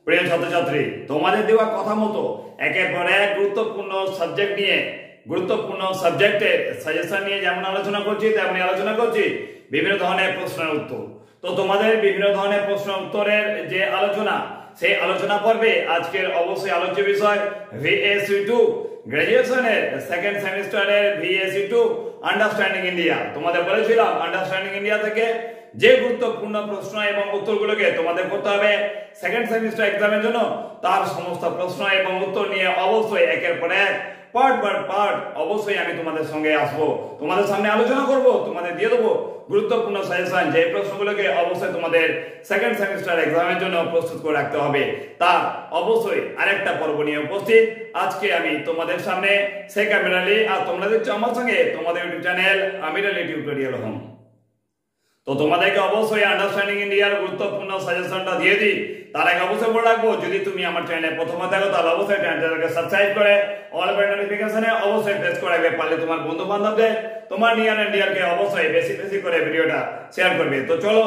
প্রিয় ছাত্রছাত্রী, তোমাদের দেওয়া কথা মতো একের পর এক গুরুত্বপূর্ণ সাবজেক্ট নিয়ে গুরুত্বপূর্ণ সাবজেক্টের সাজেশন নিয়ে যেমন আলোচনা করছি তেমনি আলোচনা করছি বিভিন্ন ধরনের প্রশ্নের উত্তর। তো তোমাদের বিভিন্ন ধরনের প্রশ্ন উত্তরের যে আলোচনা, সেই আলোচনা পর্বে আজকের অবশ্যই আলোচ্য বিষয় VSC2 গ্র্যাজুয়েশনের সেকেন্ড সেমিস্টারের VSC2 আন্ডারস্ট্যান্ডিং ইন্ডিয়া। তোমাদের বলেছিলাম আন্ডারস্ট্যান্ডিং ইন্ডিয়া থেকে যে গুরুত্বপূর্ণ প্রশ্ন এবং উত্তরগুলোকে তোমাদের করতে হবে সেকেন্ড সেমিস্টার এক্সামের জন্য, তার সমস্ত প্রশ্ন এবং উত্তর নিয়ে অবশ্যই একের পর এক পার্ট বাই পার্ট অবশ্যই আমি তোমাদের সঙ্গে আসবো, তোমাদের সামনে আলোচনা করব, তোমাদের দিয়ে দেবো গুরুত্বপূর্ণ সাজেশন, যে প্রশ্নগুলোকে অবশ্যই তোমাদের সেকেন্ড সেমিস্টার এক্সামের জন্য প্রস্তুত করে রাখতে হবে। তা অবশ্যই আরেকটা পর্ব নিয়ে উপস্থিত আজকে আমি তোমাদের সামনে শেখ আমির আলী, আর তোমরা দেখছো আমার সঙ্গে তোমাদের ইউটিউব চ্যানেল আমির আলী টিউটোরিয়াল হোম। তো তোমাদেরকে অবশ্যই আন্ডারস্ট্যান্ডিং ইন্ডিয়ার গুরুত্বপূর্ণ সাজেশনটা দিয়ে দিই। তার আগে অবশ্যই বলে রাখবো, যদি তুমি আমার চ্যানেলে প্রথমে থাকো তাহলে অবশ্যই চ্যানেলটাকে সাবস্ক্রাইব করে অল বেল নোটিফিকেশনে অবশ্যই প্রেস করে রাখবে। পারলে তোমার বন্ধু বান্ধবদের, তোমার নিয়ার এন্ড ডিয়ারকে অবশ্যই বেশি বেশি করে ভিডিওটা শেয়ার করবে। তো চলো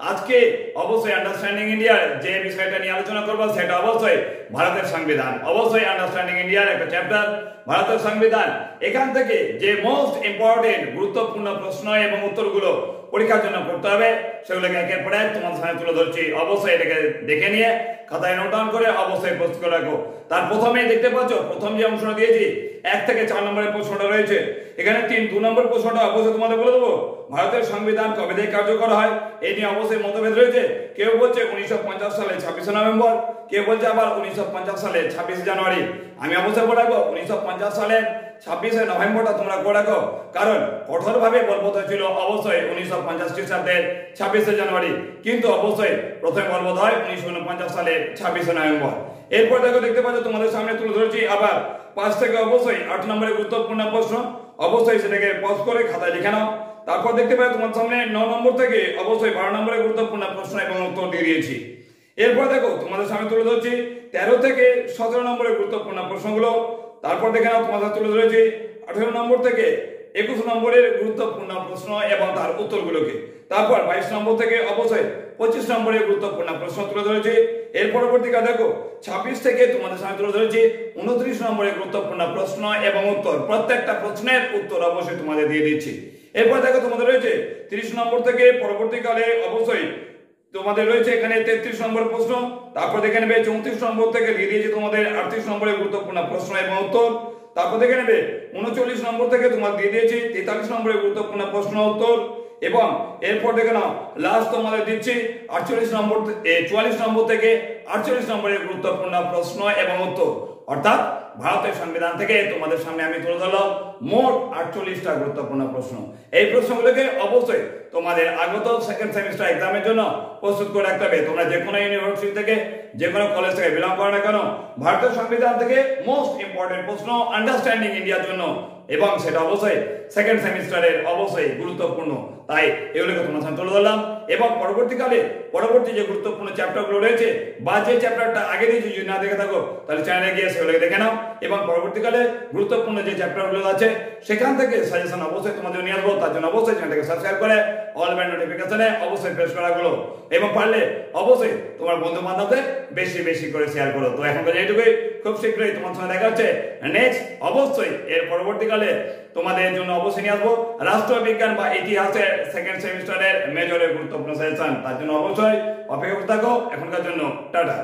আজকে অবশ্যই আন্ডারস্ট্যান্ডিং ইন্ডিয়ার যে বিষয়টা নিয়ে আলোচনা করবো সেটা অবশ্যই ভারতের সংবিধান। অবশ্যই আন্ডারস্ট্যান্ডিং ইন্ডিয়ার একটা চ্যাপ্টার ভারতের সংবিধান। এখান থেকে যে মোস্ট ইম্পর্টেন্ট গুরুত্বপূর্ণ প্রশ্ন এবং উত্তরগুলো পরীক্ষার জন্য করতে হবে সেগুলোকে একের পর এক তোমার সামনে তুলে ধরছি। অবশ্যই এটাকে দেখে নিয়ে খাতায় নোট ডাউন করে অবশ্যই প্রস্তুত করে রাখো। তার প্রথমেই দেখতে পাচ্ছ প্রথম যে অংশটা দিয়েছি 1 থেকে 4 নম্বরের প্রশ্নটা রয়েছে। এখানে 2 নম্বর প্রশ্নটা অবশ্যই তোমাদের বলে দেবো, ভারতের সংবিধান কবে থেকে কার্যকর হয় এই নিয়ে অবশ্যই মতভেদ রয়েছে। কেউ বলছে 1950 সালে 26শে নভেম্বর, কেউ বলছে আবার 1950 সালে 26শে জানুয়ারি। আমি অবশ্যই বলে রাখবো 1950 সালের 26শে নভেম্বরটা তোমরা করে রাখো, কারণ কঠোরভাবে বলবৎ হয়েছিল অবশ্যই 1950 খ্রিস্টাব্দের 26শে জানুয়ারি, কিন্তু অবশ্যই প্রথমে বলবৎ হয় 1949 সালের 26শে নভেম্বর। এরপর দেখো দেখতে পাচ্ছ তোমাদের সামনে তুলে ধরেছি আবার 5 থেকে অবশ্যই 8 নম্বরের গুরুত্বপূর্ণ প্রশ্ন, অবশ্যই সেটাকে পজ করে খাতায় লিখে নাও। তারপর দেখতে পাচ্ছ তোমার সামনে 9 নম্বর থেকে অবশ্যই 12 নম্বরের গুরুত্বপূর্ণ প্রশ্ন এবং উত্তর দিয়ে দিয়েছি। এরপর দেখো তোমাদের সামনে তুলে ধরছি 13 থেকে 17 নম্বরের গুরুত্বপূর্ণ প্রশ্নগুলো। তারপর দেখে নাও তোমাদের তুলে ধরেছি 18 নম্বর থেকে 21 নম্বরের গুরুত্বপূর্ণ প্রশ্ন এবং তার উত্তরগুলোকে। তারপর 22 নম্বর থেকে অবশ্যই 25 নম্বরের গুরুত্বপূর্ণ প্রশ্ন তুলে ধরেছি। এর পরবর্তীকালে দেখো 26 থেকে তোমাদের সামনে তুলে ধরেছি 29 নম্বরের গুরুত্বপূর্ণ প্রশ্ন এবং উত্তর, প্রত্যেকটা প্রশ্নের উত্তর অবশ্যই তোমাদের দিয়ে দিচ্ছি। এরপর দেখো তোমাদের রয়েছে 30 নম্বর থেকে পরবর্তীকালে অবশ্যই তোমাদের রয়েছে এখানে 33 নম্বর প্রশ্ন। তারপর দেখে নেবে 34 নম্বর থেকে দিয়ে দিয়েছি তোমাদের 38 নম্বরের গুরুত্বপূর্ণ প্রশ্ন এবং উত্তর। তারপর দেখে নেবে 39 নম্বর থেকে তোমার দিয়ে দিয়েছি 43 নম্বরের গুরুত্বপূর্ণ প্রশ্ন উত্তর। এবং এরপর দেখে নাও লাস্ট তোমাদের দিচ্ছি 44 নম্বর থেকে 48 নম্বরের গুরুত্বপূর্ণ প্রশ্ন এবং উত্তর। অর্থাৎ ভারতের সংবিধান থেকে তোমাদের সামনে আমি তুলে ধরলাম মোট 48টা গুরুত্বপূর্ণ প্রশ্ন। এই প্রশ্নগুলোকে অবশ্যই তোমাদের আগত সেকেন্ড সেমিস্টার এক্সামের জন্য প্রস্তুত করে রাখতে হবে। তোমরা যে কোনো ইউনিভার্সিটি থেকে, যে কোনো কলেজ থেকে বিলং করো না কেন, ভারতের সংবিধান থেকে মোস্ট ইম্পর্টেন্ট প্রশ্ন আন্ডারস্ট্যান্ডিং ইন্ডিয়ার জন্য, এবং সেটা অবশ্যই সেকেন্ড সেমিস্টারের অবশ্যই গুরুত্বপূর্ণ। তাই এগুলোকে তোমার সামনে তুলে ধরলাম। এবং পরবর্তী যে গুরুত্বপূর্ণ চ্যাপ্টারগুলো রয়েছে বা যে চ্যাপ্টারটা আগে দিয়েছি যদি না দেখে থাকো তাহলে চ্যানেলে গিয়ে সেগুলোকে দেখে নাও। এবং পরবর্তীকালে গুরুত্বপূর্ণ যে চ্যাপ্টারগুলো আছে সেখান থেকে সাজেশন অবশ্যই তোমাদের নিয়ে আসবো। তার জন্য অবশ্যই চ্যানেলটাকে সাবস্ক্রাইব করে অল বেল নোটিফিকেশনে অবশ্যই প্রেস করা গুলো, এবং পারলে অবশ্যই তোমার বন্ধু বান্ধবদের বেশি বেশি করে শেয়ার করো। তো এখনকার এইটুকুই, খুব শীঘ্রই তোমার সঙ্গে দেখা হচ্ছে নেক্সট। অবশ্যই এর পরবর্তীকালে তোমাদের জন্য অবশ্যই নিয়ে আসবো রাষ্ট্রবিজ্ঞান বা ইতিহাসের সেকেন্ড সেমিস্টারের মেজরের গুরুত্বপূর্ণ সেশন। তার জন্য অবশ্যই অপেক্ষা থাকো। এখনকার জন্য টাটা।